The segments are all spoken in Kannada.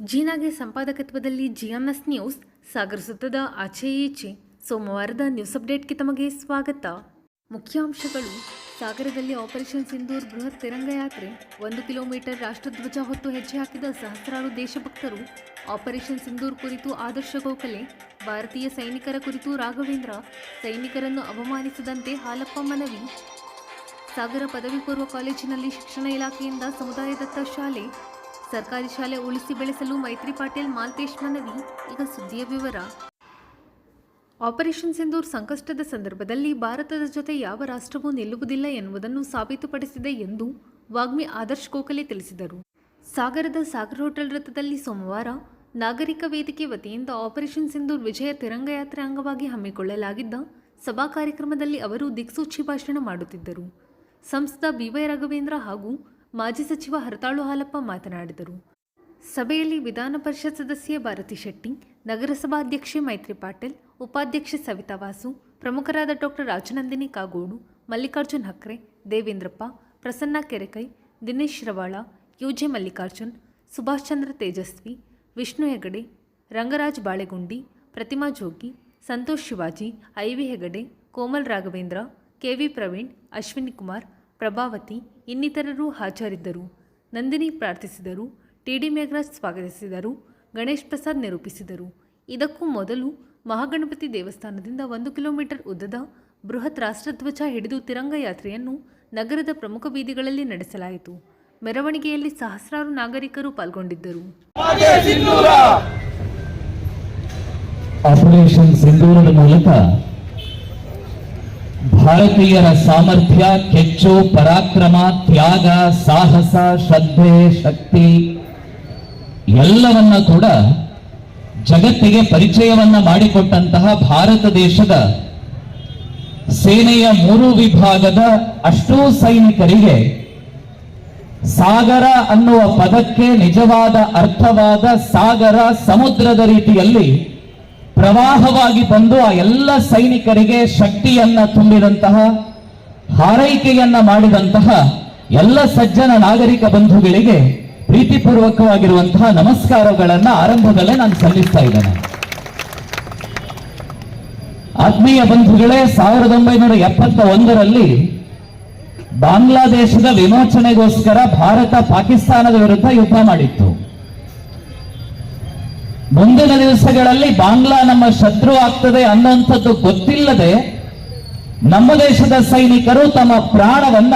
ಜೀನಾಗೆ ಸಂಪಾದಕತ್ವದಲ್ಲಿ ಜಿಎಂಎಸ್ ನ್ಯೂಸ್ ಸಾಗರ ಸುತ್ತದ ಆಚೆ ಈಚೆ ಸೋಮವಾರದ ನ್ಯೂಸ್ ಅಪ್ಡೇಟ್ಗೆ ತಮಗೆ ಸ್ವಾಗತ. ಮುಖ್ಯಾಂಶಗಳು. ಸಾಗರದಲ್ಲಿ ಆಪರೇಷನ್ ಸಿಂಧೂರ್ ಬೃಹತ್ ತಿರಂಗ ಯಾತ್ರೆ. 1 ಕಿಲೋಮೀಟರ್ ರಾಷ್ಟ್ರಧ್ವಜ ಹೊತ್ತು ಹೆಜ್ಜೆ ಹಾಕಿದ ಸಹಸ್ರಾರು ದೇಶಭಕ್ತರು. ಆಪರೇಷನ್ ಸಿಂಧೂರ್ ಕುರಿತು ಆದರ್ಶ ಗೋಖಲೆ. ಭಾರತೀಯ ಸೈನಿಕರ ಕುರಿತು ರಾಘವೇಂದ್ರ. ಸೈನಿಕರನ್ನು ಅವಮಾನಿಸದಂತೆ ಹಾಲಪ್ಪ ಮನವಿ. ಸಾಗರ ಪದವಿ ಪೂರ್ವ ಕಾಲೇಜಿನಲ್ಲಿ ಶಿಕ್ಷಣ ಇಲಾಖೆಯಿಂದ ಸಮುದಾಯದತ್ತ ಶಾಲೆ. ಸರ್ಕಾರಿ ಶಾಲೆ ಉಳಿಸಿ ಬೆಳೆಸಲು ಮೈತ್ರಿ ಪಾಟೀಲ್ ಮಾಲ್ತೇಶ್ ಮನವಿ. ಈಗ ಸುದ್ದಿಯ ವಿವರ. ಆಪರೇಷನ್ ಸಿಂಧೂರ್ ಸಂಕಷ್ಟದ ಸಂದರ್ಭದಲ್ಲಿ ಭಾರತದ ಜೊತೆ ಯಾವ ರಾಷ್ಟ್ರವೂ ನಿಲ್ಲುವುದಿಲ್ಲ ಎನ್ನುವುದನ್ನು ಸಾಬೀತುಪಡಿಸಿದೆ ಎಂದು ವಾಗ್ಮಿ ಆದರ್ಶ್ ಗೋಖಲೆ ತಿಳಿಸಿದರು. ಸಾಗರದ ಸಾಗರ್ ಹೋಟೆಲ್ ವೃತ್ತದಲ್ಲಿ ಸೋಮವಾರ ನಾಗರಿಕ ವೇದಿಕೆ ವತಿಯಿಂದ ಆಪರೇಷನ್ ಸಿಂಧೂರ್ ವಿಜಯ ತಿರಂಗ ಯಾತ್ರೆ ಅಂಗವಾಗಿ ಹಮ್ಮಿಕೊಳ್ಳಲಾಗಿದ್ದ ಸಭಾ ಕಾರ್ಯಕ್ರಮದಲ್ಲಿ ಅವರು ದಿಕ್ಸೂಚಿ ಭಾಷಣ ಮಾಡುತ್ತಿದ್ದರು. ಸಂಸದ ಬಿವೈ ರಾಘವೇಂದ್ರ ಹಾಗೂ ಮಾಜಿ ಸಚಿವ ಹರತಾಳು ಹಾಲಪ್ಪ ಮಾತನಾಡಿದರು. ಸಭೆಯಲ್ಲಿ ವಿಧಾನ ಪರಿಷತ್ ಸದಸ್ಯೆ ಭಾರತಿ ಶೆಟ್ಟಿ, ನಗರಸಭಾಧ್ಯಕ್ಷೆ ಮೈತ್ರಿ ಪಾಟೀಲ್, ಉಪಾಧ್ಯಕ್ಷೆ ಸವಿತಾ ವಾಸು, ಪ್ರಮುಖರಾದ ಡಾಕ್ಟರ್ ರಾಜನಂದಿನಿ ಕಾಗೋಡು, ಮಲ್ಲಿಕಾರ್ಜುನ್ ಹಕ್ರೆ, ದೇವೇಂದ್ರಪ್ಪ, ಪ್ರಸನ್ನ ಕೆರೆಕೈ, ದಿನೇಶ್ ರವಾಳ, ಯುಜೆ ಮಲ್ಲಿಕಾರ್ಜುನ್, ಸುಭಾಷ್ ಚಂದ್ರ ತೇಜಸ್ವಿ, ವಿಷ್ಣು ಹೆಗಡೆ, ರಂಗರಾಜ್ ಬಾಳೆಗುಂಡಿ, ಪ್ರತಿಮಾ ಜೋಗಿ, ಸಂತೋಷ್ ಶಿವಾಜಿ, ಐವಿ ಹೆಗಡೆ, ಕೋಮಲ್ ರಾಘವೇಂದ್ರ, ಕೆವಿ ಪ್ರವೀಣ್, ಅಶ್ವಿನಿ ಕುಮಾರ್, ಪ್ರಭಾವತಿ ಇನ್ನಿತರರು ಹಾಜರಿದ್ದರು. ನಂದಿನಿ ಪ್ರಾರ್ಥಿಸಿದರು. ಟಿಡಿ ಮೇಘರಾಜ್ ಸ್ವಾಗತಿಸಿದರು. ಗಣೇಶ್ ಪ್ರಸಾದ್ ನಿರೂಪಿಸಿದರು. ಇದಕ್ಕೂ ಮೊದಲು ಮಹಾಗಣಪತಿ ದೇವಸ್ಥಾನದಿಂದ 1 ಕಿಲೋಮೀಟರ್ ಉದ್ದದ ಬೃಹತ್ ರಾಷ್ಟ್ರಧ್ವಜ ಹಿಡಿದು ತಿರಂಗ ಯಾತ್ರೆಯನ್ನು ನಗರದ ಪ್ರಮುಖ ಬೀದಿಗಳಲ್ಲಿ ನಡೆಸಲಾಯಿತು. ಮೆರವಣಿಗೆಯಲ್ಲಿ ಸಹಸ್ರಾರು ನಾಗರಿಕರು ಪಾಲ್ಗೊಂಡಿದ್ದರು. ಆಪರೇಷನ್ ಸಿಂಧೂರದ ಮೂಲಕ ಭಾರತೀಯರ ಸಾಮರ್ಥ್ಯ, ಕೆಚ್ಚು, ಪರಾಕ್ರಮ, ತ್ಯಾಗ, ಸಾಹಸ, ಶ್ರದ್ಧೆ, ಶಕ್ತಿ ಎಲ್ಲವನ್ನ ಕೂಡ ಜಗತ್ತಿಗೆ ಪರಿಚಯವನ್ನ ಮಾಡಿಕೊಟ್ಟಂತಹ ಭಾರತ ದೇಶದ ಸೇನೆಯ 3 ವಿಭಾಗದ ಅಷ್ಟೂ ಸೈನಿಕರಿಗೆ ಸಾಗರ ಅನ್ನುವ ಪದಕ್ಕೆ ನಿಜವಾದ ಅರ್ಥವಾದ ಸಾಗರ ಸಮುದ್ರದ ರೀತಿಯಲ್ಲಿ ಪ್ರವಾಹವಾಗಿ ಬಂದು ಆ ಎಲ್ಲ ಸೈನಿಕರಿಗೆ ಶಕ್ತಿಯನ್ನ ತುಂಬಿದಂತಹ, ಹಾರೈಕೆಯನ್ನ ಮಾಡಿದಂತಹ ಎಲ್ಲ ಸಜ್ಜನ ನಾಗರಿಕ ಬಂಧುಗಳಿಗೆ ಪ್ರೀತಿಪೂರ್ವಕವಾಗಿರುವಂತಹ ನಮಸ್ಕಾರಗಳನ್ನ ಆರಂಭದಲ್ಲೇ ನಾನು ಸಲ್ಲಿಸ್ತಾ ಇದ್ದೇನೆ. ಆತ್ಮೀಯ ಬಂಧುಗಳೇ, 1971ರಲ್ಲಿ ಬಾಂಗ್ಲಾದೇಶದ ವಿಮೋಚನೆಗೋಸ್ಕರ ಭಾರತ ಪಾಕಿಸ್ತಾನದ ವಿರುದ್ಧ ಯುದ್ಧ ಮಾಡಿತ್ತು. ಮುಂದಿನ ದಿವಸಗಳಲ್ಲಿ ಬಾಂಗ್ಲಾ ನಮ್ಮ ಶತ್ರು ಆಗ್ತದೆ ಅನ್ನೋಂಥದ್ದು ಗೊತ್ತಿಲ್ಲದೆ ನಮ್ಮ ದೇಶದ ಸೈನಿಕರು ತಮ್ಮ ಪ್ರಾಣವನ್ನ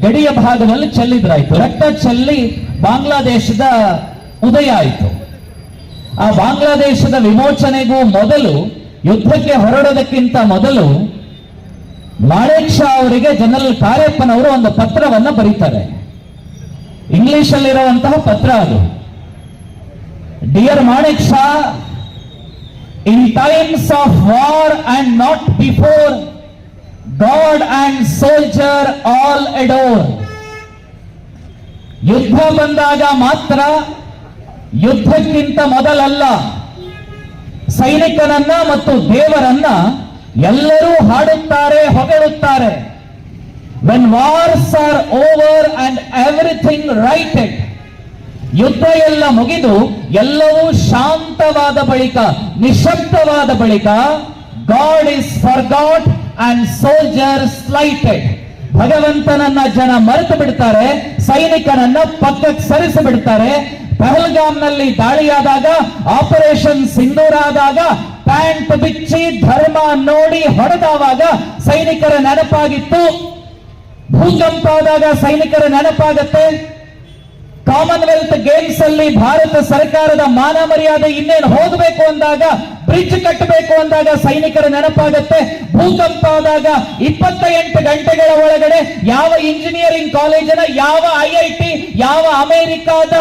ಗಡಿಯ ಭಾಗದಲ್ಲಿ ಚೆಲ್ಲಿದ್ರಾಯ್ತು. ರಕ್ತ ಚೆಲ್ಲಿ ಬಾಂಗ್ಲಾದೇಶದ ಉದಯ ಆಯಿತು. ಆ ಬಾಂಗ್ಲಾದೇಶದ ವಿಮೋಚನೆಗೂ ಮೊದಲು, ಯುದ್ಧಕ್ಕೆ ಹೊರಡೋದಕ್ಕಿಂತ ಮೊದಲು ಮಾಣೆಕ್ ಶಾ ಅವರಿಗೆ ಜನರಲ್ ಕಾರ್ಯಪ್ಪನವರು ಒಂದು ಪತ್ರವನ್ನ ಬರೀತಾರೆ. ಇಂಗ್ಲಿಷ್ ಅಲ್ಲಿರುವಂತಹ ಪತ್ರ ಅದು. Dear Manek Shah, in times of war and not before, God and soldier all adore. ಯುದ್ಧ ಬಂದಾಗ ಮಾತ್ರ, ಯುದ್ಧಕ್ಕಿಂತ ಮೊದಲಲ್ಲ, ಸೈನಿಕನನ್ನ ಮತ್ತು ದೇವರನ್ನ ಎಲ್ಲರೂ ಹಾಡುತ್ತಾರೆ, ಹೊಗಳುತ್ತಾರೆ. When wars are over and everything righted, ಯುದ್ಧ ಎಲ್ಲ ಮುಗಿದು ಎಲ್ಲವೂ ಶಾಂತವಾದ ಬಳಿಕ, ನಿಶಬ್ದವಾದ ಬಳಿಕ, god is forgot and soldiers ಸ್ಲೈಟೆಡ್. ಭಗವಂತನನ್ನ ಜನ ಮರೆತು ಬಿಡ್ತಾರೆ, ಸೈನಿಕನನ್ನ ಪಕ್ಕಕ್ಕೆ ಸರಿಸಿ ಬಿಡ್ತಾರೆ. ಪಹಲ್ಗಾಮ್ನಲ್ಲಿ ದಾಳಿಯಾದಾಗ, ಆಪರೇಷನ್ ಸಿಂಧೂರ್ ಆದಾಗ, ಪ್ಯಾಂಟ್ ಬಿಚ್ಚಿ ಧರ್ಮ ನೋಡಿ ಹೊಡೆದಾವಾಗ ಸೈನಿಕರ ನೆನಪಾಗಿತ್ತು. ಭೂಕಂಪ ಆದಾಗ ಸೈನಿಕರ ನೆನಪಾಗತ್ತೆ. ಕಾಮನ್ವೆಲ್ತ್ ಗೇಮ್ಸ್ ಅಲ್ಲಿ ಭಾರತ ಸರ್ಕಾರದ ಮಾನ ಮರ್ಯಾದೆ ಇನ್ನೇನು ಹೋಗಬೇಕು ಅಂದಾಗ, ಬ್ರಿಡ್ಜ್ ಕಟ್ಟಬೇಕು ಅಂದಾಗ ಸೈನಿಕರ ನೆನಪಾಗತ್ತೆ. ಭೂಕಂಪ ಆದಾಗ 28 ಗಂಟೆಗಳ ಒಳಗಡೆ ಯಾವ ಇಂಜಿನಿಯರಿಂಗ್ ಕಾಲೇಜಿನ, ಯಾವ IIT, ಯಾವ ಅಮೆರಿಕಾದ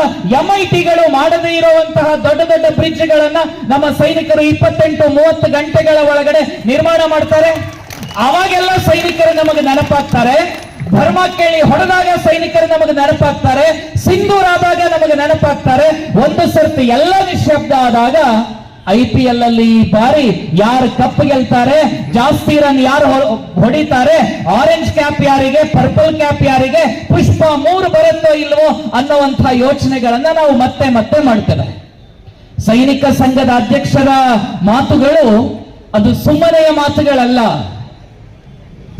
MITಗಳು ಮಾಡದೇ ಇರುವಂತಹ ದೊಡ್ಡ ದೊಡ್ಡ ಬ್ರಿಡ್ಜ್ಗಳನ್ನ ನಮ್ಮ ಸೈನಿಕರು 28-30 ಗಂಟೆಗಳ ಒಳಗಡೆ ನಿರ್ಮಾಣ ಮಾಡ್ತಾರೆ. ಅವಾಗೆಲ್ಲ ಸೈನಿಕರು ನಮಗೆ ನೆನಪಾಗ್ತಾರೆ. ಧರ್ಮ ಕೇಳಿ ಹೊಡೆದಾಗ ಸೈನಿಕರು ನಮಗೆ ನೆನಪಾಗ್ತಾರೆ. ಸಿಂಧೂರ್ ಆದಾಗ ನಮಗೆ ನೆನಪಾಗ್ತಾರೆ. ಒಂದು ಸರ್ತಿ ಎಲ್ಲ ನಿಶ್ಶಬ್ದ ಆದಾಗ IPL ಅಲ್ಲಿ ಈ ಬಾರಿ ಯಾರು ಕಪ್ ಗೆಲ್ತಾರೆ, ಜಾಸ್ತಿ ರನ್ ಯಾರು ಹೊಡಿತಾರೆ, ಆರೆಂಜ್ ಕ್ಯಾಪ್ ಯಾರಿಗೆ, ಪರ್ಪಲ್ ಕ್ಯಾಪ್ ಯಾರಿಗೆ, ಪುಷ್ಪ 3 ಬರುತ್ತೋ ಇಲ್ವೋ ಅನ್ನುವಂತಹ ಯೋಚನೆಗಳನ್ನ ನಾವು ಮತ್ತೆ ಮತ್ತೆ ಮಾಡ್ತೇವೆ. ಸೈನಿಕ ಸಂಘದ ಅಧ್ಯಕ್ಷರ ಮಾತುಗಳು ಅದು ಸುಮ್ಮನೆಯ ಮಾತುಗಳಲ್ಲ.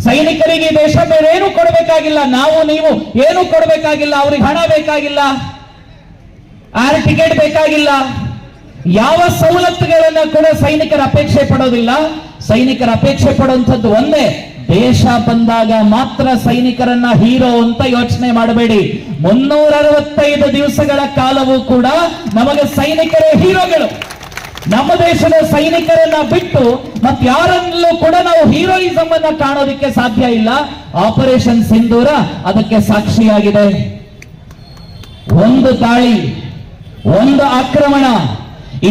ಸೈನಿಕರಿಗೆ ಈ ದೇಶ ಬೇರೇನು ಕೊಡಬೇಕಾಗಿಲ್ಲ, ನಾವು ನೀವು ಏನು ಕೊಡಬೇಕಾಗಿಲ್ಲ, ಅವ್ರಿಗೆ ಹಣ ಬೇಕಾಗಿಲ್ಲ, ಏರ್ ಟಿಕೆಟ್ ಬೇಕಾಗಿಲ್ಲ, ಯಾವ ಸವಲತ್ತುಗಳನ್ನ ಕೂಡ ಸೈನಿಕರ ಅಪೇಕ್ಷೆ ಪಡೋದಿಲ್ಲ. ಸೈನಿಕರ ಅಪೇಕ್ಷೆ ಪಡುವಂಥದ್ದು ಒಂದೇ, ದೇಶ ಬಂದಾಗ ಮಾತ್ರ ಸೈನಿಕರನ್ನ ಹೀರೋ ಅಂತ ಯೋಚನೆ ಮಾಡಬೇಡಿ. 365 ದಿವಸಗಳ ಕಾಲವೂ ಕೂಡ ನಮಗೆ ಸೈನಿಕರೇ ಹೀರೋಗಳು. ನಮ್ಮ ದೇಶದ ಸೈನಿಕರನ್ನ ಬಿಟ್ಟು ಮತ್ತಾರನ್ನೂ ಕೂಡ ನಾವು ಹೀರೋಯಿಸಂ ಅನ್ನ ಕಾಣೋದಕ್ಕೆ ಸಾಧ್ಯ ಇಲ್ಲ. ಆಪರೇಷನ್ ಸಿಂಧೂರ ಅದಕ್ಕೆ ಸಾಕ್ಷಿಯಾಗಿದೆ. ಒಂದು ದಾಳಿ, ಒಂದು ಆಕ್ರಮಣ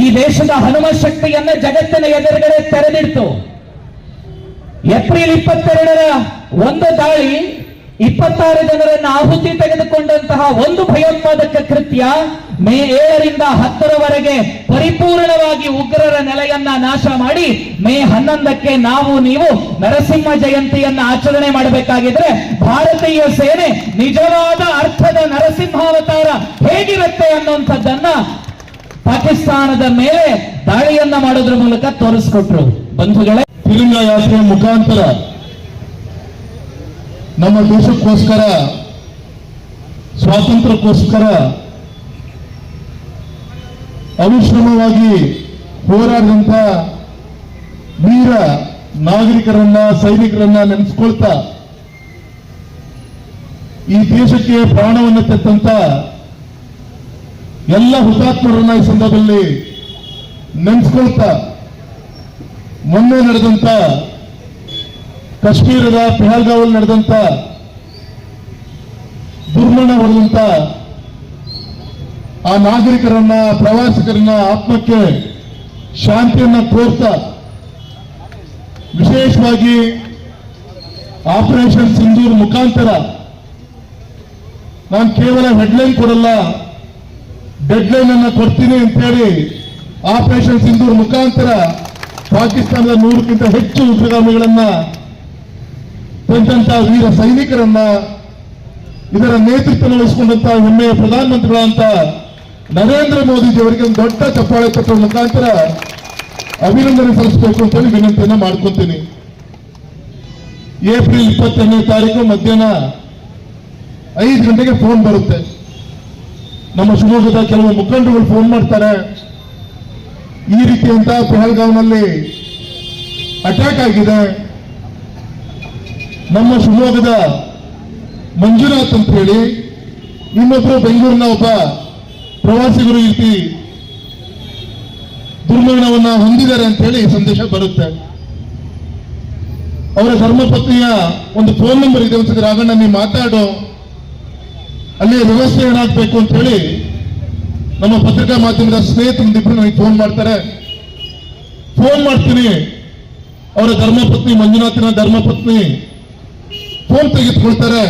ಈ ದೇಶದ ಹನುಮ ಶಕ್ತಿಯನ್ನ ಜಗತ್ತಿನ ಎದುರುಗಡೆ ತೆರೆದಿಡ್ತು. ಏಪ್ರಿಲ್ 22ರ ಒಂದು ದಾಳಿ 26 ಜನರನ್ನ ಆಹುತಿ ತೆಗೆದುಕೊಂಡಂತಹ ಒಂದು ಭಯೋತ್ಪಾದಕ ಕೃತ್ಯ ಮೇ 7ರಿಂದ 10ರವರೆಗೆ ಪರಿಪೂರ್ಣವಾಗಿ ಉಗ್ರರ ನೆಲೆಯನ್ನ ನಾಶ ಮಾಡಿ ಮೇ 11ಕ್ಕೆ ನಾವು ನೀವು ನರಸಿಂಹ ಜಯಂತಿಯನ್ನ ಆಚರಣೆ ಮಾಡಬೇಕಾಗಿದ್ರೆ ಭಾರತೀಯ ಸೇನೆ ನಿಜವಾದ ಅರ್ಥದ ನರಸಿಂಹಾವತಾರ ಹೇಗಿರುತ್ತೆ ಅನ್ನುವಂಥದ್ದನ್ನ ಪಾಕಿಸ್ತಾನದ ಮೇಲೆ ದಾಳಿಯನ್ನ ಮಾಡೋದ್ರ ಮೂಲಕ ತೋರಿಸ್ಕೊಟ್ರು. ಬಂಧುಗಳೇ, ತಿರಂಗ ಯಾತ್ರೆಯ ಮುಖಾಂತರ ನಮ್ಮ ದೇಶಕ್ಕೋಸ್ಕರ, ಸ್ವಾತಂತ್ರ್ಯಕ್ಕೋಸ್ಕರ ಅವಿಶ್ರಮವಾಗಿ ಹೋರಾಡಿದಂತ ವೀರ ನಾಗರಿಕರನ್ನ, ಸೈನಿಕರನ್ನ ನೆನೆಸ್ಕೊಳ್ತಾ ಈ ದೇಶಕ್ಕೆ ಪ್ರಾಣವನ್ನು ತೆತ್ತಂತ ಎಲ್ಲ ಹುತಾತ್ಮರನ್ನ ಈ ಸಂದರ್ಭದಲ್ಲಿ ನೆನೆಸ್ಕೊಳ್ತಾ, ಮೊನ್ನೆ ನಡೆದಂತ ಕಾಶ್ಮೀರದ ಪೆಹಲ್ಗಾವಲ್ಲಿ ನಡೆದಂತ ದುರ್ಮರಣ ಹೊಡೆದಂತ ಆ ನಾಗರಿಕರನ್ನ, ಪ್ರವಾಸಿಗರನ್ನ ಆತ್ಮಕ್ಕೆ ಶಾಂತಿಯನ್ನ ಕೋರ್ತಾ ವಿಶೇಷವಾಗಿ ಆಪರೇಷನ್ ಸಿಂಧೂರ್ ಮುಖಾಂತರ ನಾನು ಕೇವಲ ಹೆಡ್ಲೈನ್ ಕೊಡಲ್ಲ, ಡೆಡ್ಲೈನ್ ಅನ್ನ ಕೊಡ್ತೀನಿ ಅಂತೇಳಿ ಆಪರೇಷನ್ ಸಿಂಧೂರ್ ಮುಖಾಂತರ ಪಾಕಿಸ್ತಾನದ 100ಕ್ಕಿಂತ ಹೆಚ್ಚು ಉಗ್ರಗಾಮಿಗಳನ್ನ ಕೊಂದಂತ ವೀರ ಸೈನಿಕರನ್ನ, ಇದರ ನೇತೃತ್ವ ವಹಿಸಿಕೊಂಡಂತ ಹೆಮ್ಮೆಯ ಪ್ರಧಾನಮಂತ್ರಿಗಳಂತ ನರೇಂದ್ರ ಮೋದಿಜಿ ಅವರಿಗೆ ಒಂದು ದೊಡ್ಡ ಚಪ್ಪಾಳೆ ತಟ್ಟುವ ಮುಖಾಂತರ ಅಭಿನಂದನೆ ಸಲ್ಲಿಸಬೇಕು ಅಂತೇಳಿ ವಿನಂತಿಯನ್ನ ಮಾಡ್ಕೊತೀನಿ. ಏಪ್ರಿಲ್ 22ನೇ ತಾರೀಕು ಮಧ್ಯಾಹ್ನ 5 ಗಂಟೆಗೆ ಫೋನ್ ಬರುತ್ತೆ. ನಮ್ಮ ಶಿವಮೊಗ್ಗದ ಕೆಲವು ಮುಖಂಡರುಗಳು ಫೋನ್ ಮಾಡ್ತಾರೆ, ಈ ರೀತಿಯಂತ ಪೆಹಲ್ಗಾವ್ನಲ್ಲಿ ಅಟ್ಯಾಕ್ ಆಗಿದೆ, ನಮ್ಮ ಶಿವಮೊಗ್ಗದ ಮಂಜುನಾಥ್ ಅಂತ ಹೇಳಿ ಇನ್ನೊಬ್ರು ಬೆಂಗಳೂರಿನ ಒಬ್ಬ ಪ್ರವಾಸಿಗರು ಈ ರೀತಿ ದುರ್ಮರಣವನ್ನ ಹೊಂದಿದ್ದಾರೆ ಅಂತ ಹೇಳಿ ಸಂದೇಶ ಬರುತ್ತೆ. ಅವರ ಧರ್ಮಪತ್ನಿಯ ಒಂದು ಫೋನ್ ನಂಬರ್ ಇದೆ, ಒಂದ್ಸತಿ ರಾಘಣ್ಣ ನೀವು ಮಾತಾಡೋ, ಅಲ್ಲಿ ವ್ಯವಸ್ಥೆ ಏನಾಗಬೇಕು ಅಂತ ಹೇಳಿ ನಮ್ಮ ಪತ್ರಿಕಾ ಮಾಧ್ಯಮದ ಸ್ನೇಹಿತರಿಬ್ಬರು ನನಗೆ ಫೋನ್ ಮಾಡ್ತಾರೆ. ಫೋನ್ ಮಾಡ್ತೀನಿ, ಅವರ ಧರ್ಮಪತ್ನಿ, ಮಂಜುನಾಥಿನ ಧರ್ಮಪತ್ನಿ ಫೋನ್ ತೆಗೆದುಕೊಳ್ತಾರೆ.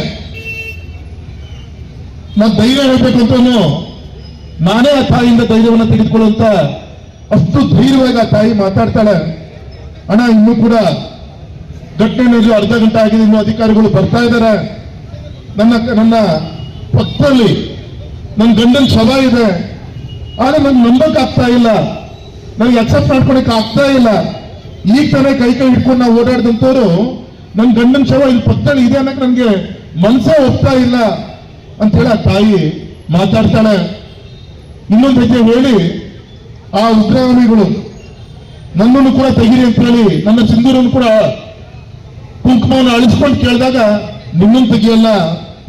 ನಾನು ಧೈರ್ಯ ಹೇಳ್ಬೇಕು ಅಂತ ನಾನೇ ಆ ತಾಯಿಯಿಂದ ಧೈರ್ಯವನ್ನು ತೆಗೆದುಕೊಳ್ಳುವಂತ ಅಷ್ಟು ಧೈರ್ಯವಾಗಿ ಆ ತಾಯಿ ಮಾತಾಡ್ತಾಳೆ. ಅಣ್ಣ, ಇನ್ನೂ ಕೂಡ ಘಟನೆ ಅರ್ಧ ಗಂಟೆ ಆಗಿದೆ, ಇನ್ನು ಅಧಿಕಾರಿಗಳು ಬರ್ತಾ ಇದ್ದಾರೆ, ನನ್ನ ಪಕ್ಕದಲ್ಲಿ ನನ್ನ ಗಂಡನ ಶವ ಇದೆ, ಆದ್ರೆ ನನ್ಗೆ ನಂಬಕ್ ಆಗ್ತಾ ಇಲ್ಲ, ನನಗೆ ಅಕ್ಸೆಪ್ಟ್ ಮಾಡ್ಕೊಳಕ್ ಆಗ್ತಾ ಇಲ್ಲ. ಈಗ ತಾನೇ ಕೈ ಹಿಡ್ಕೊಂಡು ನಾವು ಓಡಾಡಿದಂತವ್ರು ನನ್ನ ಗಂಡನ ಶವ ಇಲ್ಲಿ ಪಕ್ಕದಲ್ಲಿ ಇದೆ ಅನ್ನಕ್ಕೆ ನನ್ಗೆ ಮನಸ್ಸೇ ಹೋಗ್ತಾ ಇಲ್ಲ ಅಂತ ಹೇಳಿ ಆ ತಾಯಿ ಮಾತಾಡ್ತಾಳೆ. ಇನ್ನೊಂದು ಹೆಜ್ಜೆ ಹೇಳಿ ಆ ಉಗ್ರಗಾಮಿಗಳು ನನ್ನನ್ನು ಕೂಡ ತೆಗಿರಿ ಅಂತ ಹೇಳಿ ನನ್ನ ಸಿಂಧೂರನ್ನು ಕೂಡ ಕುಂಕುಮವನ್ನು ಅಳಿಸ್ಕೊಂಡು ಕೇಳಿದಾಗ, ನಿಮ್ಮನ್ನು ತೆಗಿಯಲ್ಲ,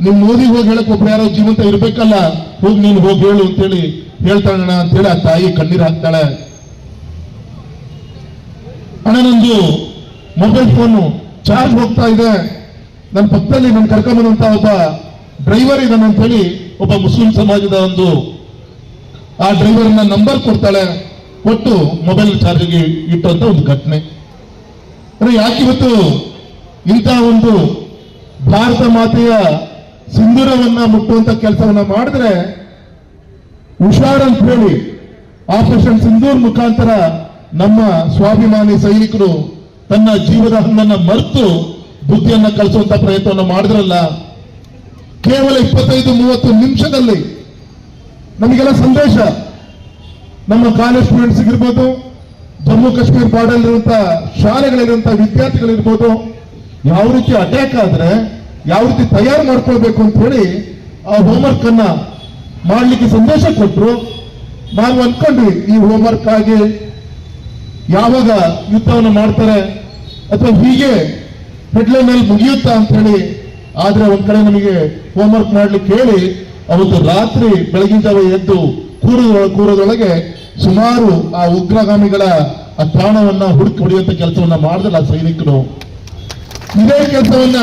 ನಿಮ್ ಮೋದಿಗೆ ಹೋಗಿ ಹೇಳಕ್ ಒಬ್ರು ಯಾರೋ ಜೀವಂತ ಇರ್ಬೇಕಲ್ಲ, ಹೋಗಿ ನೀನು ಹೋಗಿ ಹೇಳು ಅಂತೇಳಿ ಹೇಳ್ತಾಳಣ್ಣ ಅಂತೇಳಿ ಆ ತಾಯಿ ಕಣ್ಣೀರು ಹಾಕ್ತಾಳೆ. ಅಣ್ಣ, ನಂದು ಮೊಬೈಲ್ ಫೋನು ಚಾರ್ಜ್ ಹೋಗ್ತಾ ಇದೆ, ನನ್ನ ಪಕ್ಕದಲ್ಲಿ ನನ್ನ ಕರ್ಕೊಂಬಂದಂತ ಒಬ್ಬ ಡ್ರೈವರ್ ಇದ್ದಾನೆ ಅಂತ ಹೇಳಿ ಒಬ್ಬ ಮುಸ್ಲಿಂ ಸಮಾಜದ ಆ ಡ್ರೈವರ್ನ ನಂಬರ್ ಕೊಡ್ತಾಳೆ, ಕೊಟ್ಟು ಮೊಬೈಲ್ ಚಾರ್ಜ್ಗೆ ಇಟ್ಟಂತ ಒಂದು ಘಟನೆ. ಯಾಕಿವತ್ತು ಇಂಥ ಒಂದು ಭಾರತ ಮಾತೆಯ ಸಿಂಧೂರವನ್ನ ಮುಟ್ಟುವಂತ ಕೆಲಸವನ್ನ ಮಾಡಿದ್ರೆ ಹುಷಾರ್ ಅಂತ ಹೇಳಿ ಆಪರೇಷನ್ ಸಿಂಧೂರ್ ಮುಖಾಂತರ ನಮ್ಮ ಸ್ವಾಭಿಮಾನಿ ಸೈನಿಕರು ತನ್ನ ಜೀವದ ಹಣ್ಣನ್ನ ಮರೆತು ಬುದ್ಧಿಯನ್ನ ಕಲಿಸುವಂತ ಪ್ರಯತ್ನವನ್ನು ಮಾಡಿದ್ರಲ್ಲ. ಕೇವಲ 25-30 ನಿಮಿಷದಲ್ಲಿ ನಮಗೆಲ್ಲ ಸಂದೇಶ, ನಮ್ಮ ಕಾಲೇಜ್ ಸ್ಟೂಡೆಂಟ್ಸ್ ಇರ್ಬೋದು, ಜಮ್ಮು ಕಾಶ್ಮೀರ ಬಾರ್ಡರ್ ಇರುವಂತ ಶಾಲೆಗಳಿರುವಂತ ವಿದ್ಯಾರ್ಥಿಗಳಿರ್ಬೋದು, ಯಾವ ರೀತಿ ಅಟ್ಯಾಕ್ ಆದ್ರೆ ಯಾವ ರೀತಿ ತಯಾರು ಮಾಡ್ಕೊಳ್ಬೇಕು ಅಂತ ಹೇಳಿ ಆ ಹೋಮ್ವರ್ಕ್ ಅನ್ನ ಮಾಡ್ಲಿಕ್ಕೆ ಸಂದೇಶ ಕೊಟ್ಟರು. ನಾವು ಅನ್ಕೊಂಡ್ವಿ ಈ ಹೋಮ್ವರ್ಕ್ ಆಗಿ ಯಾವಾಗ ಯುದ್ಧವನ್ನು ಮಾಡ್ತಾರೆ ಅಥವಾ ಹೀಗೆ ಹೆಡ್ಲೈನ್ ಅಲ್ಲಿ ಮುಗಿಯುತ್ತಾ ಅಂತ ಹೇಳಿ. ಆದ್ರೆ ಒಂದ್ ಕಡೆ ನಮಗೆ ಹೋಮ್ವರ್ಕ್ ಮಾಡ್ಲಿಕ್ಕೆ ಹೇಳಿ ಅವತ್ತು ರಾತ್ರಿ ಬೆಳಗಿನ ಜಾವ ಎದ್ದು ಕೂರೋದ್ರೊಳಗೆ ಸುಮಾರು ಆ ಉಗ್ರಗಾಮಿಗಳ ಆ ತಾಣವನ್ನ ಹುಡುಕಿ ಹೊಡೆಯುವಂತ ಕೆಲಸವನ್ನ ಮಾಡಿದಲ್ಲ ಸೈನಿಕರು. ಇದೇ ಕೆಲಸವನ್ನ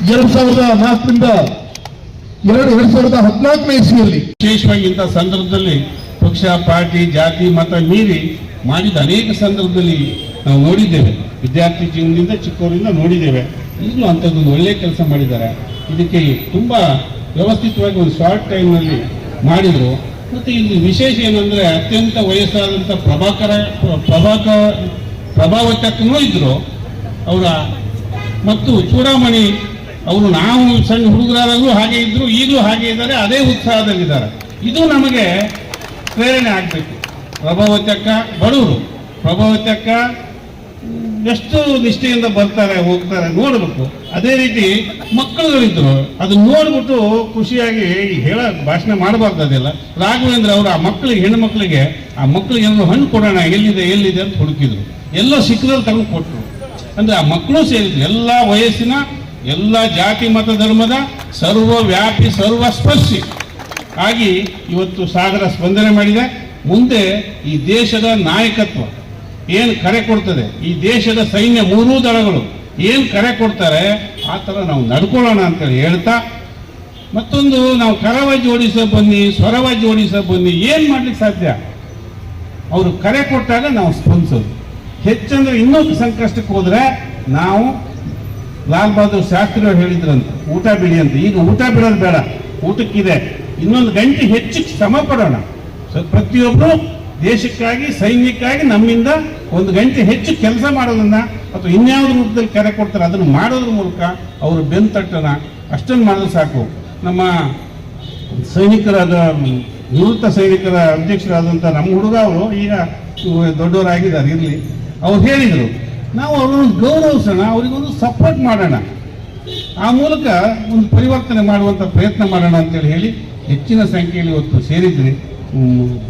2004ರಿಂದ 2014ನೇ ಇಸ್ವಿಯಲ್ಲಿ ವಿಶೇಷವಾಗಿ ಇಂಥ ಸಂದರ್ಭದಲ್ಲಿ ಪಕ್ಷ, ಪಾರ್ಟಿ, ಜಾತಿ, ಮತ ಮೀರಿ ಮಾಡಿದ ಅನೇಕ ಸಂದರ್ಭದಲ್ಲಿ ನಾವು ನೋಡಿದ್ದೇವೆ. ವಿದ್ಯಾರ್ಥಿ ಜೀವನದಿಂದ ಚಿಕ್ಕವರಿಂದ ನೋಡಿದ್ದೇವೆ. ಈಗಲೂ ಅಂಥದ್ದೊಂದು ಒಳ್ಳೆಯ ಕೆಲಸ ಮಾಡಿದ್ದಾರೆ. ಇದಕ್ಕೆ ತುಂಬಾ ವ್ಯವಸ್ಥಿತವಾಗಿ ಒಂದು ಶಾರ್ಟ್ ಟೈಮ್ನಲ್ಲಿ ಮಾಡಿದರು. ಮತ್ತು ಇಲ್ಲಿ ವಿಶೇಷ ಏನಂದ್ರೆ ಅತ್ಯಂತ ವಯಸ್ಸಾದಂಥ ಪ್ರಭಾವತಕ್ಕನೂ ಇದ್ರು ಅವರ, ಮತ್ತು ಚೂಡಾಮಣಿ ಅವರು ನಾವು ಸಣ್ಣ ಹುಡುಗರಾದಾಗಲೂ ಹಾಗೆ ಇದ್ರು, ಈಗಲೂ ಹಾಗೆ ಇದ್ದಾರೆ, ಅದೇ ಉತ್ಸಾಹದಲ್ಲಿದ್ದಾರೆ. ಇದು ನಮಗೆ ಪ್ರೇರಣೆ ಆಗಬೇಕು. ಪ್ರಭಾವತಕ್ಕ ಬಡವರು, ಪ್ರಭಾವತಕ್ಕ ಎಷ್ಟು ನಿಷ್ಠೆಯಿಂದ ಬರ್ತಾರೆ ಹೋಗ್ತಾರೆ ನೋಡಬೇಕು. ಅದೇ ರೀತಿ ಮಕ್ಕಳುಗಳಿದ್ರು, ಅದನ್ನ ನೋಡ್ಬಿಟ್ಟು ಖುಷಿಯಾಗಿ ಭಾಷಣ ಮಾಡಬಾರ್ದು. ಅದೆಲ್ಲ ರಾಘವೇಂದ್ರ ಅವರು ಆ ಮಕ್ಕಳಿಗೆ, ಹೆಣ್ಣು ಮಕ್ಕಳಿಗೆ, ಆ ಮಕ್ಕಳಿಗೆ ಏನಾದ್ರು ಹಣ್ಣು ಕೊಡೋಣ, ಎಲ್ಲಿದೆ ಅಂತ ಹುಡುಕಿದ್ರು. ಎಲ್ಲ ಸಿಕ್ಕದಲ್ಲಿ ತಗೊಂಡು ಕೊಟ್ಟರು. ಅಂದ್ರೆ ಆ ಮಕ್ಕಳು ಸೇರಿದ್ರು, ಎಲ್ಲ ವಯಸ್ಸಿನ, ಎಲ್ಲ ಜಾತಿ ಮತ ಧರ್ಮದ, ಸರ್ವವ್ಯಾಪಿ ಸರ್ವಸ್ಪರ್ಶಿ ಆಗಿ ಇವತ್ತು ಸಾಗರ ಸ್ಪಂದನೆ ಮಾಡಿದೆ. ಮುಂದೆ ಈ ದೇಶದ ನಾಯಕತ್ವ ಏನು ಕರೆ ಕೊಡ್ತದೆ, ಈ ದೇಶದ ಸೈನ್ಯ ಮೂರೂ ದಳಗಳು ಏನು ಕರೆ ಕೊಡ್ತಾರೆ ಆ ಥರ ನಾವು ನಡ್ಕೊಳ್ಳೋಣ ಅಂತೇಳಿ ಹೇಳ್ತಾ, ಮತ್ತೊಂದು ನಾವು ಕರವ ಜೋಡಿಸ ಬನ್ನಿ, ಸ್ವರವ ಜೋಡಿಸ ಬನ್ನಿ, ಏನು ಮಾಡ್ಲಿಕ್ಕೆ ಸಾಧ್ಯ? ಅವರು ಕರೆ ಕೊಟ್ಟಾಗ ನಾವು ಸ್ಪಂದಿಸೋದು. ಹೆಚ್ಚಂದ್ರೆ ಇನ್ನೂ ಸಂಕಷ್ಟಕ್ಕೆ ಹೋದ್ರೆ ನಾವು ಲಾಲ್ ಬಹದ್ದೂರ್ ಶಾಸ್ತ್ರಿ ಅವರು ಹೇಳಿದ್ರಂತ, ಊಟ ಬಿಡಿ ಅಂತ. ಈಗ ಊಟ ಬಿಡೋದು ಬೇಡ, ಊಟಕ್ಕಿದೆ, ಇನ್ನೊಂದು ಗಂಟೆ ಹೆಚ್ಚು ಶ್ರಮ ಪಡೋಣ. ಪ್ರತಿಯೊಬ್ಬರು ದೇಶಕ್ಕಾಗಿ, ಸೈನ್ಯಕ್ಕಾಗಿ ನಮ್ಮಿಂದ ಒಂದು ಗಂಟೆ ಹೆಚ್ಚು ಕೆಲಸ ಮಾಡೋದನ್ನ ಅಥವಾ ಇನ್ಯಾವುದ್ರ ರೂಪದಲ್ಲಿ ಕರೆ ಕೊಡ್ತಾರೆ ಅದನ್ನು ಮಾಡೋದ್ರ ಮೂಲಕ ಅವರು ಬೆನ್ನು ತಟ್ಟನ ಅಷ್ಟನ್ನು ಮಾಡಿದ್ರೆ ಸಾಕು. ನಮ್ಮ ಸೈನಿಕರಾದ, ನಿವೃತ್ತ ಸೈನಿಕರ ಅಧ್ಯಕ್ಷರಾದಂಥ ನಮ್ಮ ಹುಡುಗ ಅವರು ಈಗ ದೊಡ್ಡವರಾಗಿದ್ದಾರೆ, ಇರಲಿ, ಅವ್ರು ಹೇಳಿದರು ನಾವು ಅವರನ್ನು ಗೌರವಿಸೋಣ, ಅವರಿಗೊಂದು ಸಪೋರ್ಟ್ ಮಾಡೋಣ, ಆ ಮೂಲಕ ಒಂದು ಪರಿವರ್ತನೆ ಮಾಡುವಂಥ ಪ್ರಯತ್ನ ಮಾಡೋಣ ಅಂತೇಳಿ ಹೇಳಿ ಹೆಚ್ಚಿನ ಸಂಖ್ಯೆಯಲ್ಲಿ ಇವತ್ತು ಸೇರಿದ್ರಿ.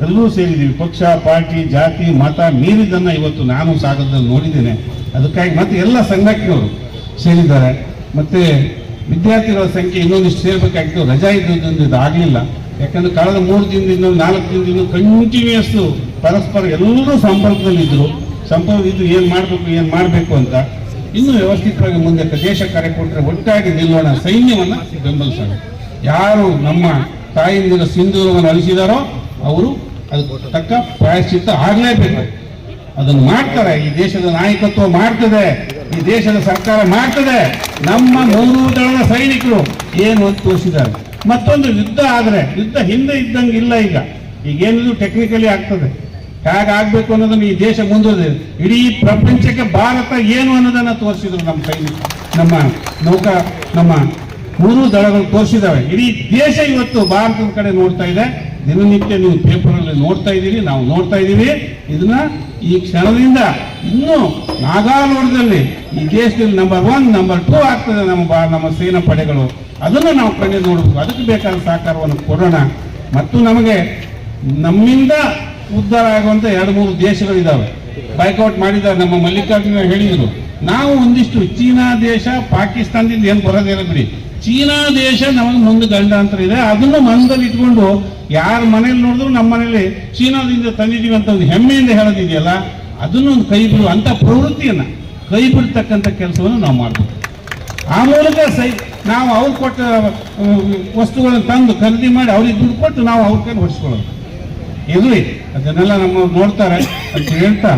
ಎಲ್ಲರೂ ಸೇರಿದ್ದೀವಿ. ಪಕ್ಷ, ಪಾರ್ಟಿ, ಜಾತಿ, ಮತ ಮೀರಿದ್ದನ್ನು ಇವತ್ತು ನಾನು ಸಾಗರದಲ್ಲಿ ನೋಡಿದ್ದೇನೆ. ಅದಕ್ಕಾಗಿ ಮತ್ತೆ ಎಲ್ಲ ಸಂಘಟನೆಯವರು ಸೇರಿದ್ದಾರೆ. ಮತ್ತೆ ವಿದ್ಯಾರ್ಥಿಗಳ ಸಂಖ್ಯೆ ಇನ್ನೊಂದಿಷ್ಟು ಸೇರ್ಬೇಕಾಗಿತ್ತು, ರಜಾ ಇದ್ದುದರಿಂದ ಇದು ಆಗಲಿಲ್ಲ. ಯಾಕಂದ್ರೆ ಕಳೆದ 3 ದಿನದಿಂದ 4 ದಿನದಿಂದ ಕಂಟಿನ್ಯೂಯಸ್ ಪರಸ್ಪರ ಎಲ್ಲರೂ ಸಂಪರ್ಕದಲ್ಲಿದ್ದರು. ಸಂಪರ್ಕದಿದ್ದು ಏನು ಮಾಡಬೇಕು ಅಂತ. ಇನ್ನೂ ವ್ಯವಸ್ಥಿತವಾಗಿ ಮುಂದೆ ದೇಶ ಕರೆ ಕೊಟ್ಟರೆ ಒಟ್ಟಾಗಿ ನಿಲ್ಲೋಣ, ಸೈನ್ಯವನ್ನು ಬೆಂಬಲಿಸೋಣ. ಯಾರು ನಮ್ಮ ತಾಯಿಂದಿರ ಸಿಂಧೂರವನ್ನು ಅಳಿಸಿದಾರೋ ಅವರು ಅದಕ್ಕೆ ತಕ್ಕ ಪ್ರಾಯಶ್ಚಿತ್ತ ಆಗಲೇಬೇಕು. ಅದನ್ನು ಮಾಡ್ತಾರೆ. ಈ ದೇಶದ ನಾಯಕತ್ವ ಮಾಡ್ತದೆ, ಈ ದೇಶದ ಸರ್ಕಾರ ಮಾಡ್ತದೆ. ನಮ್ಮ ಮೂರೂ ದಳದ ಸೈನಿಕರು ಏನು ಅಂತ ತೋರಿಸಿದ್ದಾರೆ. ಮತ್ತೊಂದು ಯುದ್ಧ ಆದರೆ, ಯುದ್ಧ ಹಿಂದೆ ಇದ್ದಂಗೆ ಇಲ್ಲ. ಈಗೇನಿದ್ರು ಟೆಕ್ನಿಕಲಿ ಆಗ್ತದೆ. ಹೇಗಾಗಬೇಕು ಅನ್ನೋದನ್ನು ಈ ದೇಶ ಮುಂದುವರೆದಿದೆ. ಇಡೀ ಪ್ರಪಂಚಕ್ಕೆ ಭಾರತ ಏನು ಅನ್ನೋದನ್ನು ತೋರಿಸಿದ್ರು ನಮ್ಮ ಸೈನಿಕರು, ನಮ್ಮ ಮೂರೂ ದಳಗಳು ತೋರಿಸಿದಾವೆ. ಇಡೀ ದೇಶ ಇವತ್ತು ಭಾರತದ ಕಡೆ ನೋಡ್ತಾ ಇದೆ. ದಿನನಿತ್ಯ ನೀವು ಪೇಪರಲ್ಲಿ ನೋಡ್ತಾ ಇದ್ದೀರಿ, ನಾವು ನೋಡ್ತಾ ಇದ್ದೀವಿ. ಇದನ್ನ ಈ ಕ್ಷಣದಿಂದ ಇನ್ನೂ ನಾಗಾಲೋಟದಲ್ಲಿ ಈ ದೇಶದಲ್ಲಿ ನಂಬರ್ 1, ನಂಬರ್ 2 ಆಗ್ತದೆ ನಮ್ಮ ಸೇನಾ ಪಡೆಗಳು. ಅದನ್ನು ನಾವು ಕಣ್ಣು ನೋಡಬೇಕು. ಅದಕ್ಕೆ ಬೇಕಾದ ಸಹಕಾರವನ್ನು ಕೊಡೋಣ. ಮತ್ತು ನಮ್ಮಿಂದ ಉದ್ಧಾರ ಆಗುವಂತ 2-3 ದೇಶಗಳಿದ್ದಾವೆ, ಬೈಕೌಟ್ ಮಾಡಿದ್ದಾರೆ. ನಮ್ಮ ಮಲ್ಲಿಕಾರ್ಜುನ ಹೇಳಿದ್ರು, ನಾವು ಒಂದಿಷ್ಟು ಚೀನಾ ದೇಶ, ಪಾಕಿಸ್ತಾನದಿಂದ ಏನು ಬರೋದಿಲ್ಲ ಬಿಡಿ, ಚೀನಾ ದೇಶ ನಮಗೆ ಮುಂದೆ ಗಂಡಾಂತರ ಇದೆ. ಅದನ್ನು ಮನದಲ್ಲಿ ಇಟ್ಕೊಂಡು ಯಾರ ಮನೇಲಿ ನೋಡಿದ್ರು ನಮ್ಮ ಮನೇಲಿ ಚೀನಾದಿಂದ ತಂದಿದ್ದೀವಿ ಅಂತ ಒಂದು ಹೆಮ್ಮೆಯಿಂದ ಹೇಳೋದಿದೆಯಲ್ಲ, ಅದನ್ನು ಒಂದು ಕೈ ಬಿಡುವ ಅಂತ ಪ್ರವೃತ್ತಿಯನ್ನು ಕೈ ಬಿಡ್ತಕ್ಕಂಥ ಕೆಲಸವನ್ನು ನಾವು ಮಾಡಬೇಕು. ಆ ಮೂಲಕ ನಾವು ಅವ್ರು ಕೊಟ್ಟ ವಸ್ತುಗಳನ್ನು ತಂದು ಖರೀದಿ ಮಾಡಿ ಅವ್ರಿಗೆ ದುಡ್ಡು ಕೊಟ್ಟು ನಾವು ಅವ್ರ ಕೈ ಹೊಡಿಸ್ಕೊಳ್ಳೋದು ಇರಲಿ. ಅದನ್ನೆಲ್ಲ ನಮ್ಮವ್ರು ನೋಡ್ತಾರೆ ಅಂತ ಹೇಳ್ತಾ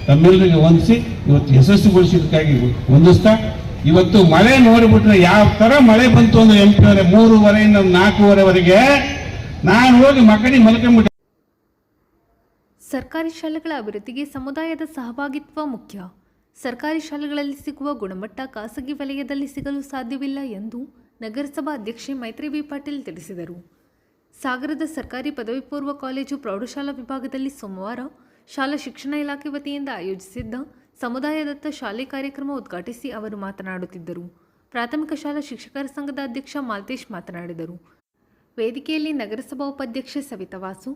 ತಮ್ಮೆಲ್ಲರಿಗೆ ವಂದಿಸಿ ಇವತ್ತು ಯಶಸ್ವಿಗೊಳಿಸಿದ್ದಕ್ಕಾಗಿ ವಂದಿಸ್ತಾ, ಇವತ್ತು ಮಳೆ ನೋಡಿಬಿಟ್ರೆ ಯಾವ ತರ ಮಳೆ ಬಂತು ಅಂದ್ರೆ MP ಅವರೇ 3:30 4:00ವರೆಗೆ ನಾನು ಹೋಗಿ ಮಕ್ಕಳಿಗೆ ಮಲ್ಕೊಂಡ್ಬಿಟ್ಟೆ. ಸರ್ಕಾರಿ ಶಾಲೆಗಳ ಅಭಿವೃದ್ಧಿಗೆ ಸಮುದಾಯದ ಸಹಭಾಗಿತ್ವ ಮುಖ್ಯ. ಸರ್ಕಾರಿ ಶಾಲೆಗಳಲ್ಲಿ ಸಿಗುವ ಗುಣಮಟ್ಟ ಖಾಸಗಿ ವಲಯದಲ್ಲಿ ಸಿಗಲು ಸಾಧ್ಯವಿಲ್ಲ ಎಂದು ನಗರಸಭಾ ಅಧ್ಯಕ್ಷೆ ಮೈತ್ರಿ ಬಿ ಪಾಟೀಲ್ ತಿಳಿಸಿದರು. ಸಾಗರದ ಸರ್ಕಾರಿ ಪದವಿ ಪೂರ್ವ ಕಾಲೇಜು ಪ್ರೌಢಶಾಲಾ ವಿಭಾಗದಲ್ಲಿ ಸೋಮವಾರ ಶಾಲಾ ಶಿಕ್ಷಣ ಇಲಾಖೆ ವತಿಯಿಂದ ಆಯೋಜಿಸಿದ್ದ ಸಮುದಾಯದತ್ತ ಶಾಲೆ ಕಾರ್ಯಕ್ರಮ ಉದ್ಘಾಟಿಸಿ ಅವರು ಮಾತನಾಡುತ್ತಿದ್ದರು. ಪ್ರಾಥಮಿಕ ಶಾಲಾ ಶಿಕ್ಷಕರ ಸಂಘದ ಅಧ್ಯಕ್ಷ ಮಾಲ್ತೇಶ್ ಮಾತನಾಡಿದರು. ವೇದಿಕೆಯಲ್ಲಿ ನಗರಸಭಾ ಉಪಾಧ್ಯಕ್ಷೆ ಸವಿತಾ ವಾಸು,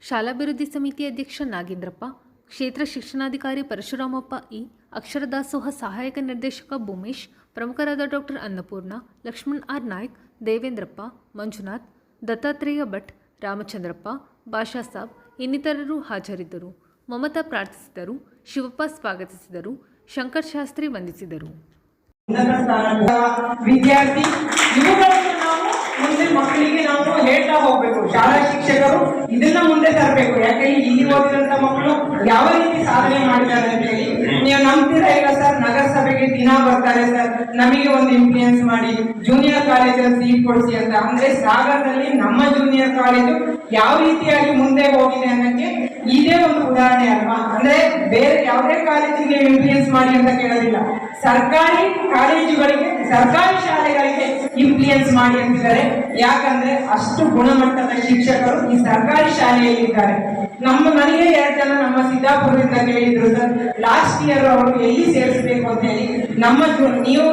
ಶಾಲಾಭಿವೃದ್ಧಿ ಸಮಿತಿ ಅಧ್ಯಕ್ಷ ನಾಗೇಂದ್ರಪ್ಪ, ಕ್ಷೇತ್ರ ಶಿಕ್ಷಣಾಧಿಕಾರಿ ಪರಶುರಾಮಪ್ಪ ಇ, ಅಕ್ಷರ ದಾಸೋಹ ಸಹಾಯಕ ನಿರ್ದೇಶಕ ಭೂಮೇಶ್, ಪ್ರಮುಖರಾದ ಡಾಕ್ಟರ್ ಅನ್ನಪೂರ್ಣ, ಲಕ್ಷ್ಮಣ್ ಆರ್ ನಾಯ್ಕ್, ದೇವೇಂದ್ರಪ್ಪ, ಮಂಜುನಾಥ್, ದತ್ತಾತ್ರೇಯ ಭಟ್, ರಾಮಚಂದ್ರಪ್ಪ, ಭಾಷಾ ಸಾಬ್ ಇನ್ನಿತರರು ಹಾಜರಿದ್ದರು. ಮಮತಾ ಪ್ರಾರ್ಥಿಸಿದರು, ಶಿವಪ್ಪ ಸ್ವಾಗತಿಸಿದರು, ಶಂಕರ್ ಶಾಸ್ತ್ರಿ ವಂದಿಸಿದರು. ವಿದ್ಯಾರ್ಥಿ ಇವುಗಳನ್ನು ನಾವು ಮುಂದೆ ಮಕ್ಕಳಿಗೆ ನಾವು ಹೇಳ್ತಾ ಹೋಗ್ಬೇಕು. ಶಾಲಾ ಶಿಕ್ಷಕರು ಇದನ್ನ ಮುಂದೆ ತರಬೇಕು. ಯಾಕಂದ್ರೆ ಇಲ್ಲಿ ಓದಿದಂತ ಮಕ್ಕಳು ಯಾವ ರೀತಿ ಸಾಧನೆ ಮಾಡಿದ್ದಾರೆ ಅಂತ ಹೇಳಿ ನೀವು ನಂಬ್ತೀರಾ ಇಲ್ಲ ಸರ್? ನಗರಸಭೆಗೆ ದಿನ ಬರ್ತಾರೆ ಸರ್, ನಮಗೆ ಒಂದು ಇನ್ಫ್ಲೂಯೆನ್ಸ್ ಮಾಡಿ ಜೂನಿಯರ್ ಕಾಲೇಜಲ್ಲಿ ಸೀಟ್ ಕೊಡಿಸಿ ಅಂತ. ಅಂದ್ರೆ ಸಾಗರದಲ್ಲಿ ನಮ್ಮ ಜೂನಿಯರ್ ಕಾಲೇಜು ಯಾವ ರೀತಿಯಾಗಿ ಮುಂದೆ ಹೋಗಿದೆ ಅನ್ನಕ್ಕೆ ಇದೇ ಒಂದು ಉದಾಹರಣೆ ಅಲ್ವಾ? ಅಂದ್ರೆ ಬೇರೆ ಯಾವುದೇ ಕಾಲೇಜಿಗೆ ಇನ್ಫ್ಲೂಯೆನ್ಸ್ ಮಾಡಿ ಅಂತ ಕೇಳೋದಿಲ್ಲ, ಸರ್ಕಾರಿ ಕಾಲೇಜುಗಳಿಗೆ, ಸರ್ಕಾರಿ ಶಾಲೆಗಳಿಗೆ ಇನ್ಫ್ಲೂಯೆನ್ಸ್ ಮಾಡಿ ಅಂತಿದ್ದಾರೆ. ಯಾಕಂದ್ರೆ ಅಷ್ಟು ಗುಣಮಟ್ಟದ ಶಿಕ್ಷಕರು ಈ ಸರ್ಕಾರಿ ಶಾಲೆಯಲ್ಲಿ ಇದ್ದಾರೆ. ನನಗೆ 2 ಜನ ನಮ್ಮ ಸಿದ್ದಾಪುರದಿಂದ ಕೇಳಿದ್ರು ಸರ್, ಲಾಸ್ಟ್ ಇಯರ್ ಅವರು ಎಲ್ಲಿ ಸೇರಿಸಬೇಕು ಅಂತ ಹೇಳಿ. ನೀವು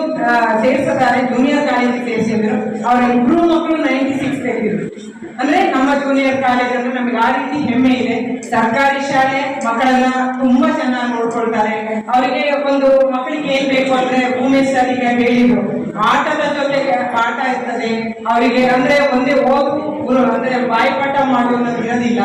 ಸೇರಿಸಿದ್ದಾರೆ ಜೂನಿಯರ್ ಕಾಲೇಜಿಗೆ ಸೇರಿಸಿದ್ರು. ಅವರ 2 ಮಕ್ಕಳು 96 ತೆಗೆದಿದ್ರು. ಅಂದ್ರೆ ನಮ್ಮ ಜೂನಿಯರ್ ಕಾಲೇಜ್ ಅಂದ್ರೆ ನಮಗೆ ಆ ರೀತಿ ಹೆಮ್ಮೆ ಇದೆ. ಸರ್ಕಾರಿ ಶಾಲೆ ಮಕ್ಕಳನ್ನ ತುಂಬಾ ಚೆನ್ನಾಗಿ ನೋಡ್ಕೊಳ್ತಾರೆ. ಅವರಿಗೆ ಒಂದು ಮಕ್ಕಳಿಗೆ ಏನ್ ಬೇಕು ಅಂದ್ರೆ ಭೂಮೇಶ್ ಸರ್ ಈಗ ಹೇಳಿದ್ರು, ಆಟದ ಜೊತೆಗೆ ಪಾಠ ಇರ್ತದೆ ಅವರಿಗೆ. ಅಂದ್ರೆ ಒಂದೇ ಅಂದ್ರೆ ಬಾಯಿಪಾಠ ಮಾಡುವುದು ಇರೋದಿಲ್ಲ,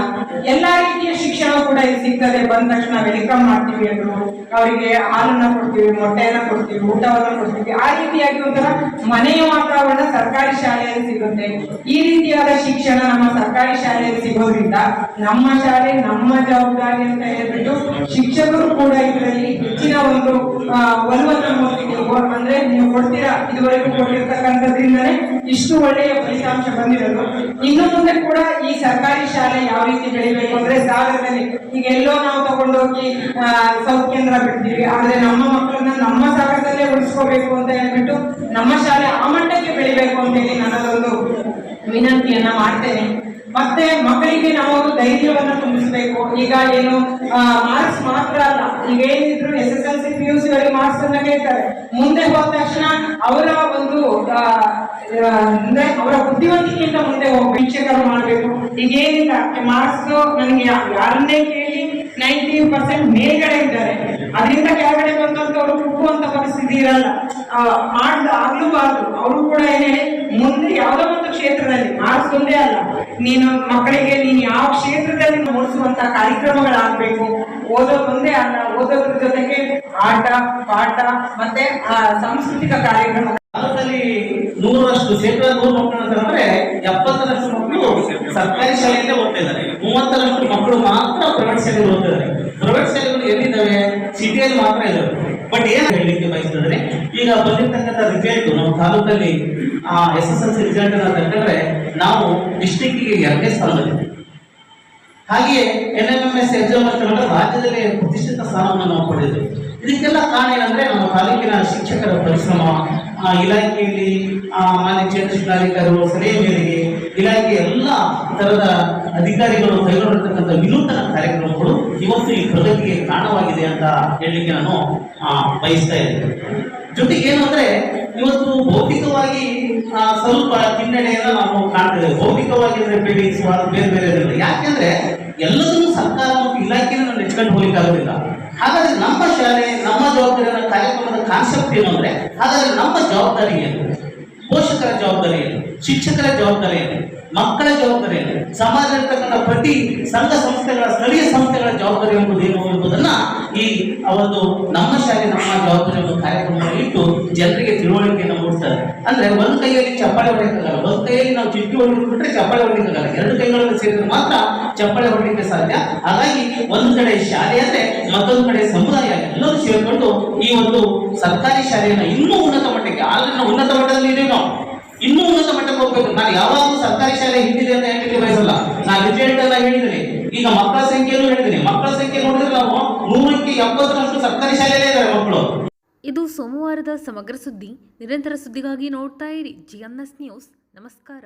ಎಲ್ಲಾ ರೀತಿಯ ಶಿಕ್ಷಣ ಕೂಡ ಇಲ್ಲಿ ಸಿಗ್ತದೆ. ಬಂದ ತಕ್ಷಣ ವೆಲ್ಕಮ್ ಮಾಡ್ತೀವಿ ಅಂದ್ರು, ಅವರಿಗೆ ಹಾಲನ್ನ ಕೊಡ್ತೀವಿ, ಮೊಟ್ಟೆಯನ್ನ ಕೊಡ್ತೀವಿ, ಊಟವನ್ನ ಕೊಡ್ತೀವಿ. ಆ ರೀತಿಯಾಗಿ ಒಂಥರ ಮನೆಯ ವಾತಾವರಣ ಸರ್ಕಾರಿ ಶಾಲೆಯಲ್ಲಿ ಸಿಗುತ್ತೆ. ಈ ರೀತಿಯಾದ ಶಿಕ್ಷಣ ನಮ್ಮ ಸರ್ಕಾರಿ ಶಾಲೆಯಲ್ಲಿ ಸಿಗೋದ್ರಿಂದ ನಮ್ಮ ಶಾಲೆ ನಮ್ಮ ಜವಾಬ್ದಾರಿ ಅಂತ ಹೇಳ್ಬಿಟ್ಟು ಶಿಕ್ಷಕರು ಕೂಡ ಇದರಲ್ಲಿ ಹೆಚ್ಚಿನ ಒಂದು ಒಲವನ್ನು ಮೂಡಿಸಿದ್ರು. ಅಂದ್ರೆ ನೀವು ಕೊಡ್ತೀರಾ, ಇದುವರೆಗೂ ಕೊಟ್ಟಿರ್ತಕ್ಕಂಥದ್ರಿಂದನೇ ಇಷ್ಟು ಒಳ್ಳೆಯ ಫಲಿತಾಂಶ ಬಂದಿರೋದು. ಇನ್ನು ಮುಂದೆ ಕೂಡ ಈ ಸರ್ಕಾರಿ ಶಾಲೆ ಯಾವ ರೀತಿ ಬೆಳಿಬೇಕು ಅಂದ್ರೆ ಸಾಗರದಲ್ಲಿ ಈಗ ಎಲ್ಲೋ ನಾವು ತಗೊಂಡೋಗಿ ಸೌತ್ ಕೇಂದ್ರ ಬಿಡ್ತೀವಿ, ಆದ್ರೆ ನಮ್ಮ ಮಕ್ಕಳನ್ನ ನಮ್ಮ ಸಾಗರದಲ್ಲೇ ಉಳಿಸ್ಕೋಬೇಕು ಅಂತ ಹೇಳ್ಬಿಟ್ಟು ನಮ್ಮ ಶಾಲೆ ಆ ಮಟ್ಟಕ್ಕೆ ಬೆಳಿಬೇಕು ಅಂತ ಹೇಳಿ ನನ್ನದೊಂದು ವಿನಂತಿಯನ್ನ ಮಾಡ್ತೇನೆ. ಮತ್ತೆ ಮಕ್ಕಳಿಗೆ ನಾವು ಧೈರ್ಯವನ್ನ ತುಂಬಿಸಬೇಕು. ಈಗ ಏನು ಮಾರ್ಕ್ಸ್ ಮಾತ್ರ ಅಲ್ಲ, ಈಗ ಏನಿದ್ರು SSLC PUC ವರೆಗೆ ಮಾರ್ಕ್ಸ್ ಅನ್ನ ಕೇಳ್ತಾರೆ. ಮುಂದೆ ಹೋದ ತಕ್ಷಣ ಅವರ ಒಂದು ಅಂದ್ರೆ ಅವರ ಬುದ್ಧಿವಂತಿಕೆಯಿಂದ ಮುಂದೆ ಹೋಗಿ ಶಿಕ್ಷಕರು ಮಾಡ್ಬೇಕು. ಈಗ ಏನಿಲ್ಲ ಮಾರ್ಕ್ಸ್ ನನಗೆ ಯಾರನ್ನೇ ಕೇಳಿ 90% ಮೇಲ್ಗಡೆ ಇದ್ದಾರೆ, ಅದರಿಂದ ಕೆಳಗಡೆ ಬಂದಂತವ್ರು ಕುಗ್ಗುವಂತ ಪರಿಸ್ಥಿತಿ ಇರಲ್ಲ. ಆಗ್ಲೂಬಾರ್ದು. ಅವರು ಕೂಡ ಏನೇ ಮುಂದೆ ಯಾವುದೋ ಒಂದು ಕ್ಷೇತ್ರದಲ್ಲಿ ಮಾರ್ಕ್ಸ್ ಒಂದೇ ಅಲ್ಲ, ನೀನು ಮಕ್ಕಳಿಗೆ ನೀನು ಯಾವ ಕ್ಷೇತ್ರದಲ್ಲಿ ಮೂಡಿಸುವಂತ ಕಾರ್ಯಕ್ರಮಗಳಾಗಬೇಕು. ಓದೋದು ಒಂದೇ ಅಲ್ಲ, ಓದೋದ್ರ ಜೊತೆಗೆ ಆಟ ಪಾಠ ಮತ್ತೆ ಸಾಂಸ್ಕೃತಿಕ ಕಾರ್ಯಕ್ರಮ. ಭಾರತದಲ್ಲಿ 100% ಶೇಕಡ 100 ಮಕ್ಕಳು ಅಂತಂದ್ರೆ 70% ಮಕ್ಕಳು ಸರ್ಕಾರಿ ಶಾಲೆಯಲ್ಲೇ ಓದ್ತಾ ಇದ್ದಾರೆ. 30% ಮಕ್ಕಳು ಮಾತ್ರ ಪ್ರೈವೇಟ್ ಶಾಲೆಯಲ್ಲಿ ಓದ್ತಾ ಇದ್ದಾರೆ. ಪ್ರೈವೇಟ್ ಶಾಲೆಗಳು ಎಲ್ಲಿದ್ದಾವೆ? ಸಿಟಿಯಲ್ಲಿ ಮಾತ್ರ ಇದ್ದಾವೆ. ಬಟ್ ಏನು ಹೇಳಲಿಕ್ಕೆ ಬಯಸ್ತಂದ್ರೆ, ಈಗ ಬಂದಿರ್ತಕ್ಕಂಥ ರಿಸಲ್ಟ್ ನಮ್ಮ ತಾಲೂಕಲ್ಲಿ SSLC ರಿಸಲ್ಟ್ ಅನ್ನ ತಗೊಂಡ್ರೆ ನಾವು ಡಿಸ್ಟ್ರಿಕ್ಟಿಗೆ 2ನೇ ಸ್ಥಾನದಲ್ಲಿದ್ದೀವಿ. ಹಾಗೆಯೇ NMMS ಎಕ್ಸಾಮ್ ಅಷ್ಟೇ ರಾಜ್ಯದಲ್ಲಿ ಪ್ರತಿಷ್ಠಿತ ಸ್ಥಾನವನ್ನು ನಾವು ಪಡೆದಿದ್ದೇವೆ. ಇದಕ್ಕೆಲ್ಲ ಕಾರಣ ಏನಂದ್ರೆ ನಮ್ಮ ತಾಲೂಕಿನ ಶಿಕ್ಷಕರ ಪರಿಶ್ರಮ, ಇಲಾಖೆಯಲ್ಲಿ ಮಾನ್ಯ ಕ್ಷೇತ್ರ ಶಿಕ್ಷಣಾಧಿಕಾರಿಗಳು ಸಲಹೆ ಮೇರೆಗೆ ಇಲಾಖೆಯ ಎಲ್ಲ ತರದ ಅಧಿಕಾರಿಗಳು ಕೈಗೊಂಡಿರ್ತಕ್ಕಂಥ ವಿನೂತನ ಕಾರ್ಯಕ್ರಮಗಳು ಇವತ್ತು ಈ ಪ್ರಗತಿಗೆ ಕಾರಣವಾಗಿದೆ ಅಂತ ಹೇಳಲಿಕ್ಕೆ ನಾನು ಬಯಸ್ತಾ ಇದ್ದೇನೆ. ಜೊತೆಗೆ ಏನು ಅಂದ್ರೆ ಇವತ್ತು ಭೌತಿಕವಾಗಿ ಸ್ವಲ್ಪ ಹಿನ್ನಡೆಯನ್ನ ನಾವು ಕಾಣ್ತೇವೆ. ಭೌತಿಕವಾಗಿ ಅಂದ್ರೆ ಬಿಲ್ಡಿಂಗ್ಸ್ ಬೇರೆ ಬೇರೆ. ಯಾಕೆಂದ್ರೆ ಎಲ್ಲದನ್ನೂ ಸರ್ಕಾರ ಮತ್ತು ಇಲಾಖೆಯನ್ನು ನೆಚ್ಕೊಂಡು ಹೋಗ್ಲಿಕ್ಕೆ ಆಗೋದಿಲ್ಲ. ಹಾಗಾದ್ರೆ ನಮ್ಮ ಶಾಲೆ ನಮ್ಮ ಜವಾಬ್ದಾರಿ ಕಾರ್ಯಕ್ರಮದ ಕಾನ್ಸೆಪ್ಟ್ ಏನು ಅಂದ್ರೆ, ಹಾಗಾದ್ರೆ ನಮ್ಮ ಜವಾಬ್ದಾರಿ ಏನು? ಪೋಷಕರ ಜವಾಬ್ದಾರಿ ಏನು? ಶಿಕ್ಷಕರ ಜವಾಬ್ದಾರಿ ಏನು? ಮಕ್ಕಳ ಜವಾಬ್ದಾರಿ ಏನು? ಸಮಾಜದಲ್ಲಿರ್ತಕ್ಕಂಥ ಪ್ರತಿ ಸಂಘ ಸಂಸ್ಥೆಗಳ ಸ್ಥಳೀಯ ಸಂಸ್ಥೆಗಳ ಜವಾಬ್ದಾರಿ ಎಂಬುದು ಏನು ಎಂಬುದನ್ನ ಈ ಒಂದು ನಮ್ಮ ಶಾಲೆ ನಮ್ಮ ಜವಾಬ್ದಾರಿ ಎಂಬ ಕಾರ್ಯಕ್ರಮವನ್ನು ಇಟ್ಟು ಜನರಿಗೆ ತಿಳುವಳಿಕೆಯನ್ನು ಮೂಡಿಸ್ತಾರೆ. ಅಂದ್ರೆ ಒಂದು ಕೈಯಲ್ಲಿ ಚಪ್ಪಾಳೆ ಹೊಡೆಯಕ್ಕಾಗಲ್ಲ, ಒಂದು ಕೈಯಲ್ಲಿ ನಾವು ಚಿಟ್ಟಿ ಹೊಡೆದ್ಬಿಟ್ರೆ ಚಪ್ಪಾಳೆ ಹೊಡಿಲಿಕ್ಕಾಗಲ್ಲ, 2 ಕೈಗಳನ್ನು ಸೇರಿದ್ರೆ ಮಾತ್ರ ಚಪ್ಪಾಳೆ ಹೊಡಲಿಕ್ಕೆ ಸಾಧ್ಯ. ಹಾಗಾಗಿ ಒಂದು ಕಡೆ ಶಾಲೆ ಅಂದ್ರೆ ಮತ್ತೊಂದು ಕಡೆ ಸಮುದಾಯ ಎಲ್ಲರೂ ಸೇರಿಕೊಂಡು ಈ ಒಂದು ಸರ್ಕಾರಿ ಶಾಲೆಯನ್ನು ಇನ್ನೂ ಉನ್ನತ ಮಟ್ಟಕ್ಕೆ, ಆದ್ರೆ ನಾವು ಉನ್ನತ ಮಟ್ಟದಲ್ಲಿ ಇದೀವಿ, ನಾವು ಇನ್ನೂ ಉನ್ನತ ಮಟ್ಟಕ್ಕೆ ಹೋಗ್ಬೇಕು. ನಾನು ಯಾವಾಗಲೂ ಸರ್ಕಾರಿ ಶಾಲೆ ಹಿಂದಿದೆ ಅಂತ ಹೇಳಲಿಕ್ಕೆ ಬಯಸಲ್ಲ. ನಾನು ರಿಸಲ್ಟ್ ಎಲ್ಲ ಹೇಳಿದ್ದೀನಿ, ಈಗ ಮಕ್ಕಳ ಸಂಖ್ಯೆಯಲ್ಲೂ ಹೇಳಿದ್ದೀನಿ. ಮಕ್ಕಳ ಸಂಖ್ಯೆ ನೋಡಿದ್ರೆ ನಾವು 100ಕ್ಕೆ 70% ಸರ್ಕಾರಿ ಶಾಲೆಯಲ್ಲೇ ಇದ್ದಾರೆ ಮಕ್ಕಳು. ಇದು ಸೋಮವಾರದ ಸಮಗ್ರ ಸುದ್ದಿ. ನಿರಂತರ ಸುದ್ದಿಗಾಗಿ ನೋಡ್ತಾ ಇರಿ GNS ನ್ಯೂಸ್. ನಮಸ್ಕಾರ.